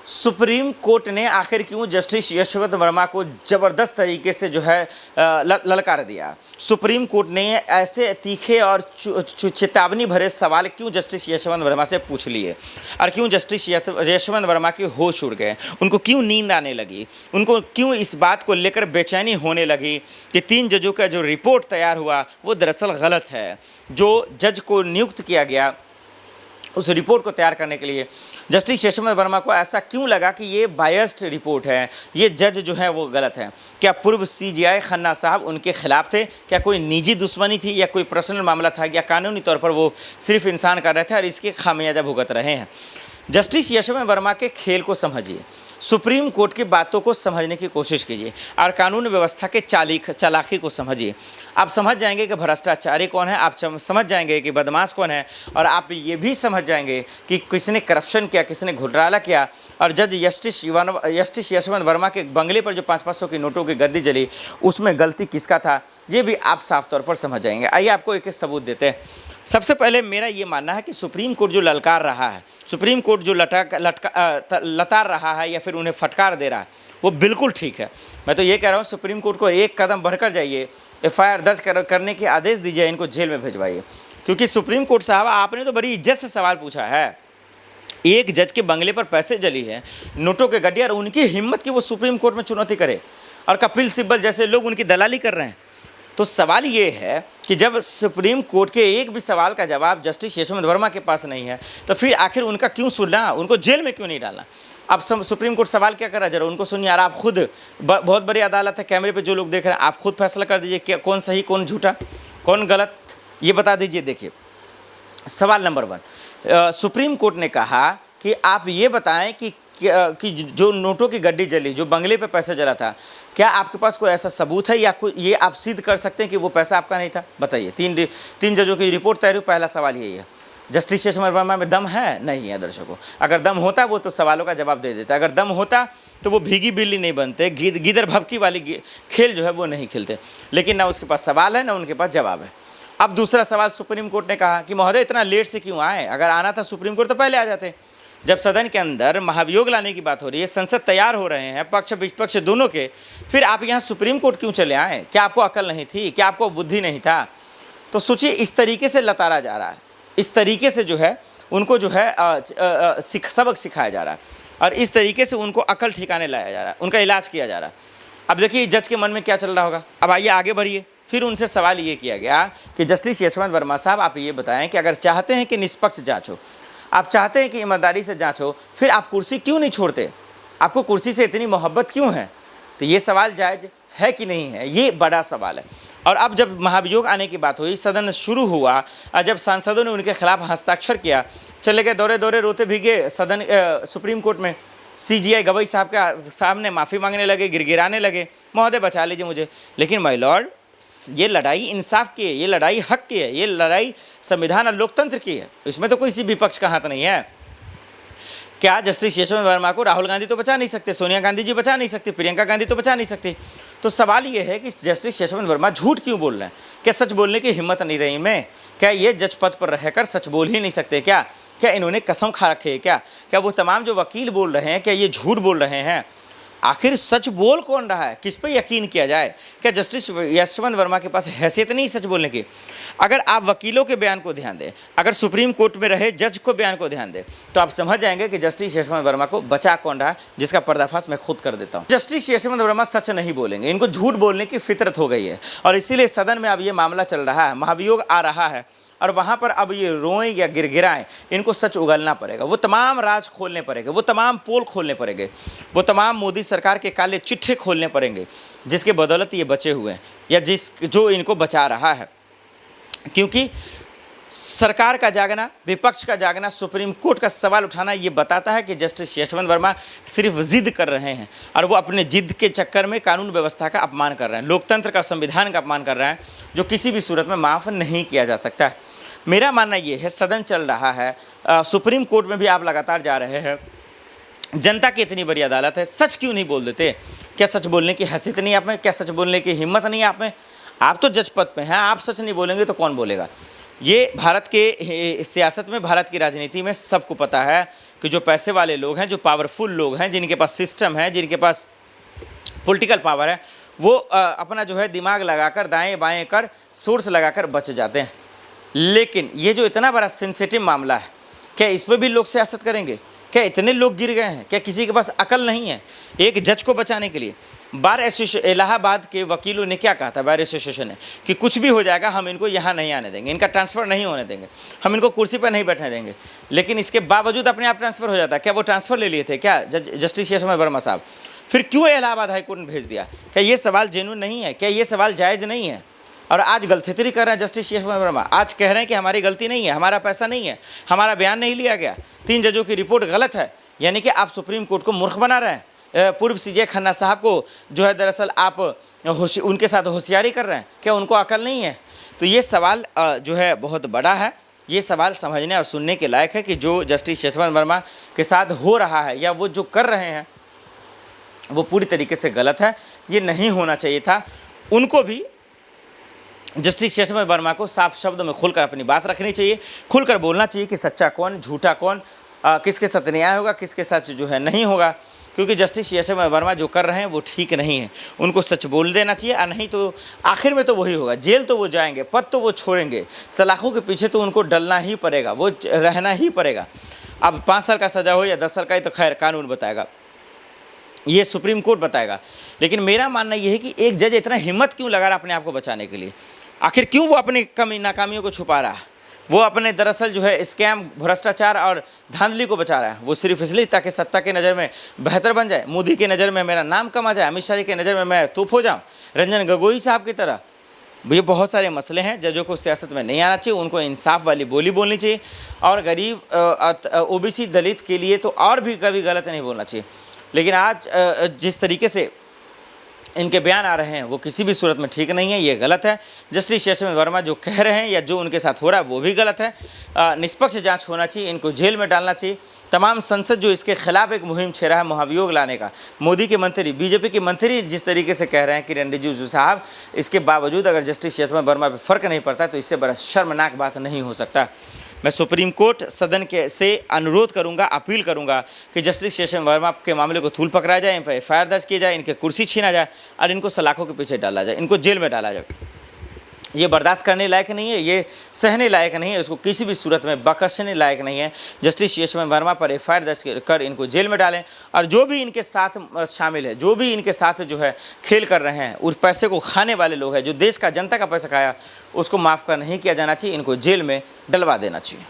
Supreme court ने आखिर क्यों जस्टिस यशवंत वर्मा को ज़बरदस्त तरीके से जो है ललकार दिया। सुप्रीम कोर्ट ने ऐसे तीखे और चेतावनी भरे सवाल क्यों जस्टिस यशवंत वर्मा से पूछ लिए और क्यों जस्टिस यशवंत वर्मा के होश उड़ गए, उनको क्यों नींद आने लगी, उनको क्यों इस बात को लेकर बेचैनी होने लगी कि 3 जजों का जो रिपोर्ट तैयार हुआ वो दरअसल गलत है। जो जज को नियुक्त किया गया उस रिपोर्ट को तैयार करने के लिए जस्टिस यशवंत वर्मा को ऐसा क्यों लगा कि ये बायस्ड रिपोर्ट है, ये जज जो है वो गलत है। क्या पूर्व CGI खन्ना साहब उनके खिलाफ थे? क्या कोई निजी दुश्मनी थी या कोई पर्सनल मामला था या कानूनी तौर पर वो सिर्फ इंसान कर रहे थे और इसके खामियाजा भुगत रहे हैं? जस्टिस यशवंत वर्मा के खेल को समझिए, सुप्रीम कोर्ट की बातों को समझने की कोशिश कीजिए और कानून व्यवस्था के चालाकी को समझिए। आप समझ जाएंगे कि भ्रष्टाचारी कौन है, आप समझ जाएंगे कि बदमाश कौन है और आप ये भी समझ जाएंगे कि किसने करप्शन किया, किसने घोटाला किया। और जज जस्टिस यशवंत वर्मा के बंगले पर जो 500-500 की नोटों की गद्दी जली उसमें गलती किसका था, ये भी आप साफ तौर पर समझ जाएंगे। आइए आपको एक एक सबूत देते हैं। सबसे पहले मेरा ये मानना है कि सुप्रीम कोर्ट जो ललकार रहा है, सुप्रीम कोर्ट जो लतार रहा है या फिर उन्हें फटकार दे रहा है वो बिल्कुल ठीक है। मैं तो ये कह रहा हूँ सुप्रीम कोर्ट को एक कदम बढ़कर जाइए, FIR दर्ज करने के आदेश दीजिए, इनको जेल में भिजवाइए। क्योंकि सुप्रीम कोर्ट साहब आपने तो बड़ी इज्जत से सवाल पूछा है, एक जज के बंगले पर पैसे जली है, नोटों के गड्ढे, और उनकी हिम्मत कि वो सुप्रीम कोर्ट में चुनौती करे और कपिल सिब्बल जैसे लोग उनकी दलाली कर रहे हैं। तो सवाल ये है कि जब सुप्रीम कोर्ट के एक भी सवाल का जवाब जस्टिस यशवंत वर्मा के पास नहीं है तो फिर आखिर उनका क्यों सुनना, उनको जेल में क्यों नहीं डालना? अब सुप्रीम कोर्ट सवाल क्या कर रहा है, जरा उनको सुनिए। यार आप खुद, बहुत बड़ी अदालत है, कैमरे पे जो लोग देख रहे हैं, आप खुद फैसला कर दीजिए क्या कौन सही कौन झूठा कौन गलत, ये बता दीजिए। देखिए सवाल नंबर 1, सुप्रीम कोर्ट ने कहा कि आप ये बताएं कि जो नोटों की गड्डी जली, जो बंगले पे पैसा जला था, क्या आपके पास कोई ऐसा सबूत है या कोई ये आप सिद्ध कर सकते हैं कि वो पैसा आपका नहीं था? बताइए। 3 जजों की रिपोर्ट तैयार हुई, पहला सवाल यही है। जस्टिस यशवंत वर्मा में दम है? नहीं है दर्शकों। अगर दम होता वो तो सवालों का जवाब दे देता, अगर दम होता तो वो भीगी बिल्ली नहीं बनते, गीदड़ भभकी वाली खेल जो है वो नहीं खेलते। लेकिन ना उसके पास सवाल है ना उनके पास जवाब है। अब दूसरा सवाल, सुप्रीम कोर्ट ने कहा कि महोदय इतना लेट से क्यों आए, अगर आना था सुप्रीम कोर्ट तो पहले आ जाते। जब सदन के अंदर महाभियोग लाने की बात हो रही है, संसद तैयार हो रहे हैं पक्ष विपक्ष दोनों के, फिर आप यहाँ सुप्रीम कोर्ट क्यों चले आए? क्या आपको अकल नहीं थी, क्या आपको बुद्धि नहीं था? तो सोचिए, इस तरीके से लताड़ा जा रहा है, इस तरीके से जो है उनको जो है सबक सिखाया जा रहा है और इस तरीके से उनको अकल ठिकाने लाया जा रहा है, उनका इलाज किया जा रहा है। अब देखिए जज के मन में क्या चल रहा होगा। अब आइए आगे बढ़िए। फिर उनसे सवाल ये किया गया कि जस्टिस यशवंत वर्मा साहब आप ये बताएं कि अगर चाहते हैं कि निष्पक्ष जांच हो, आप चाहते हैं कि ईमानदारी से जांच हो, फिर आप कुर्सी क्यों नहीं छोड़ते? आपको कुर्सी से इतनी मोहब्बत क्यों है? तो ये सवाल जायज़ है कि नहीं है, ये बड़ा सवाल है। और अब जब महाभियोग आने की बात हुई, सदन शुरू हुआ और जब सांसदों ने उनके खिलाफ हस्ताक्षर किया, चले गए दौरे दौरे रोते भीगे सदन सुप्रीम कोर्ट में। CGI गवई साहब का सामने माफ़ी मांगने लगे, गिड़गिड़ाने लगे, महोदय बचा लीजिए मुझे। लेकिन माय लॉर्ड, ये लड़ाई इंसाफ की है, ये लड़ाई हक की है, ये लड़ाई संविधान और लोकतंत्र की है, इसमें तो कोई किसी विपक्ष का हाथ नहीं है। क्या जस्टिस यशवंत वर्मा को राहुल गांधी तो बचा नहीं सकते, सोनिया गांधी जी बचा नहीं सकती, प्रियंका गांधी तो बचा नहीं सकती? तो सवाल ये है कि जस्टिस यशवंत वर्मा झूठ क्यों बोल रहे हैं? क्या सच बोलने की हिम्मत नहीं रही इनमें? क्या ये जज पद पर रहकर सच बोल ही नहीं सकते क्या? क्या इन्होंने कसम खा रखी है क्या? क्या वो तमाम जो वकील बोल रहे हैं क्या ये झूठ बोल रहे हैं? आखिर सच बोल कौन रहा है, किस पे यकीन किया जाए? क्या जस्टिस यशवंत वर्मा के पास हैसियत नहीं सच बोलने की? अगर आप वकीलों के बयान को ध्यान दें, अगर सुप्रीम कोर्ट में रहे जज को बयान को ध्यान दें, तो आप समझ जाएंगे कि जस्टिस यशवंत वर्मा को बचा कौन रहा है, जिसका पर्दाफाश मैं खुद कर देता हूँ। जस्टिस यशवंत वर्मा सच नहीं बोलेंगे, इनको झूठ बोलने की फितरत हो गई है और इसीलिए सदन में अब ये मामला चल रहा है, महाभियोग आ रहा है और वहाँ पर अब ये रोएं या गिड़गिड़ाएं, इनको सच उगलना पड़ेगा। वो तमाम राज खोलने पड़ेंगे, वो तमाम पोल खोलने पड़ेंगे, वो तमाम मोदी सरकार के काले चिट्ठे खोलने पड़ेंगे जिसके बदौलत ये बचे हुए हैं या जो इनको बचा रहा है। क्योंकि सरकार का जागना, विपक्ष का जागना, सुप्रीम कोर्ट का सवाल उठाना ये बताता है कि जस्टिस यशवंत वर्मा सिर्फ जिद कर रहे हैं और वो अपने जिद के चक्कर में कानून व्यवस्था का अपमान कर रहे हैं, लोकतंत्र का, संविधान का अपमान कर रहे हैं, जो किसी भी सूरत में माफ़ नहीं किया जा सकता है। मेरा मानना ये है, सदन चल रहा है, सुप्रीम कोर्ट में भी आप लगातार जा रहे हैं, जनता की इतनी बड़ी अदालत है, सच क्यों नहीं बोल देते? क्या सच बोलने की हैसियत नहीं आप में? क्या सच बोलने की हिम्मत नहीं आप में? आप तो जज पद पे हैं, आप सच नहीं बोलेंगे तो कौन बोलेगा? ये भारत के सियासत में, भारत की राजनीति में सबको पता है कि जो पैसे वाले लोग हैं, जो पावरफुल लोग हैं, जिनके पास सिस्टम है, जिनके पास पॉलिटिकल पावर है, वो अपना जो है दिमाग लगाकर दाएं बाएं कर सोर्स लगाकर बच जाते हैं। लेकिन ये जो इतना बड़ा सेंसिटिव मामला है, क्या इस पर भी लोग सियासत करेंगे? क्या इतने लोग गिर गए हैं? क्या किसी के पास अकल नहीं है एक जज को बचाने के लिए? बार एसोसिएशन इलाहाबाद के वकीलों ने क्या कहा था, बार एसोसिएशन ने, कि कुछ भी हो जाएगा, हम इनको यहाँ नहीं आने देंगे, इनका ट्रांसफ़र नहीं होने देंगे, हम इनको कुर्सी पर नहीं बैठने देंगे। लेकिन इसके बावजूद अपने आप ट्रांसफ़र हो जाता है। क्या वो ट्रांसफ़र ले लिए थे क्या जस्टिस यशवंत वर्मा साहब? फिर क्यों इलाहाबाद हाईकोर्ट ने भेज दिया? क्या ये सवाल जेन्युइन नहीं है? क्या ये सवाल जायज़ नहीं है? और आज गलथेतरी कर रहे हैं जस्टिस यशवंत वर्मा। आज कह रहे हैं कि हमारी गलती नहीं है, हमारा पैसा नहीं है, हमारा बयान नहीं लिया गया, 3 जजों की रिपोर्ट गलत है। यानी कि आप सुप्रीम कोर्ट को मूर्ख बना रहे हैं। पूर्व सीजे खन्ना साहब को जो है दरअसल आप उनके साथ होशियारी कर रहे हैं। क्या उनको अकल नहीं है? तो ये सवाल जो है बहुत बड़ा है। ये सवाल समझने और सुनने के लायक है कि जो जस्टिस यशवंत वर्मा के साथ हो रहा है या वो जो कर रहे हैं वो पूरी तरीके से गलत है। ये नहीं होना चाहिए था। उनको भी, जस्टिस यशवंत वर्मा को साफ शब्दों में खुलकर अपनी बात रखनी चाहिए, खुलकर बोलना चाहिए कि सच्चा कौन, झूठा कौन, किसके साथ न्याय होगा, किसके साथ जो है नहीं होगा। क्योंकि जस्टिस यशवंत वर्मा जो कर रहे हैं वो ठीक नहीं है। उनको सच बोल देना चाहिए, और नहीं तो आखिर में तो वही होगा, जेल तो वो जाएंगे, पद तो वो छोड़ेंगे, सलाखों के पीछे तो उनको डलना ही पड़ेगा, वो रहना ही पड़ेगा। अब 5 साल का सज़ा हो या 10 साल का, ही तो खैर कानून बताएगा, ये सुप्रीम कोर्ट बताएगा। लेकिन मेरा मानना ये है कि एक जज इतना हिम्मत क्यों लगा रहा अपने आप को बचाने के लिए? आखिर क्यों वो अपनी नाकामियों को छुपा रहा है? वो अपने दरअसल जो है स्कैम, भ्रष्टाचार और धांधली को बचा रहा है। वो सिर्फ इसलिए ताकि सत्ता के नज़र में बेहतर बन जाए, मोदी के नज़र में मेरा नाम कम आ जाए, अमित शाह जी के नज़र में मैं तोप हो जाऊँ, रंजन गोगोई साहब की तरह। ये बहुत सारे मसले हैं। जजों को सियासत में नहीं आना चाहिए, उनको इंसाफ वाली बोली बोलनी चाहिए, और गरीब ओबीसी दलित के लिए तो और भी कभी गलत नहीं बोलना चाहिए। लेकिन आज जिस तरीके से इनके बयान आ रहे हैं वो किसी भी सूरत में ठीक नहीं है, ये गलत है। जस्टिस यशवंत वर्मा जो कह रहे हैं या जो उनके साथ हो रहा है वो भी गलत है। निष्पक्ष जांच होना चाहिए, इनको जेल में डालना चाहिए। तमाम संसद जो इसके खिलाफ एक मुहिम छेड़ रहा है महाभियोग लाने का, मोदी के मंत्री, बीजेपी के मंत्री जिस तरीके से कह रहे हैं किरण रिजिजू साहब, इसके बावजूद अगर जस्टिस यशवंत वर्मा पर फ़र्क नहीं पड़ता तो इससे बड़ा शर्मनाक बात नहीं हो सकता। मैं सुप्रीम कोर्ट सदन के से अनुरोध करूंगा, अपील करूंगा कि जस्टिस यशवंत वर्मा के मामले को तूल पकड़ा जाए, इन पर एफआईआर दर्ज की जाए, इनके कुर्सी छीना जाए और इनको सलाखों के पीछे डाला जाए, इनको जेल में डाला जाए। ये बर्दाश्त करने लायक नहीं है, ये सहने लायक नहीं है, इसको किसी भी सूरत में बख्शने लायक नहीं है। जस्टिस यशवंत वर्मा पर एफआईआर दर्ज कर इनको जेल में डालें, और जो भी इनके साथ शामिल है, जो भी इनके साथ जो है खेल कर रहे हैं, उस पैसे को खाने वाले लोग हैं, जो देश का जनता का पैसा खाया, उसको माफ़ कर नहीं किया जाना चाहिए, इनको जेल में डलवा देना चाहिए।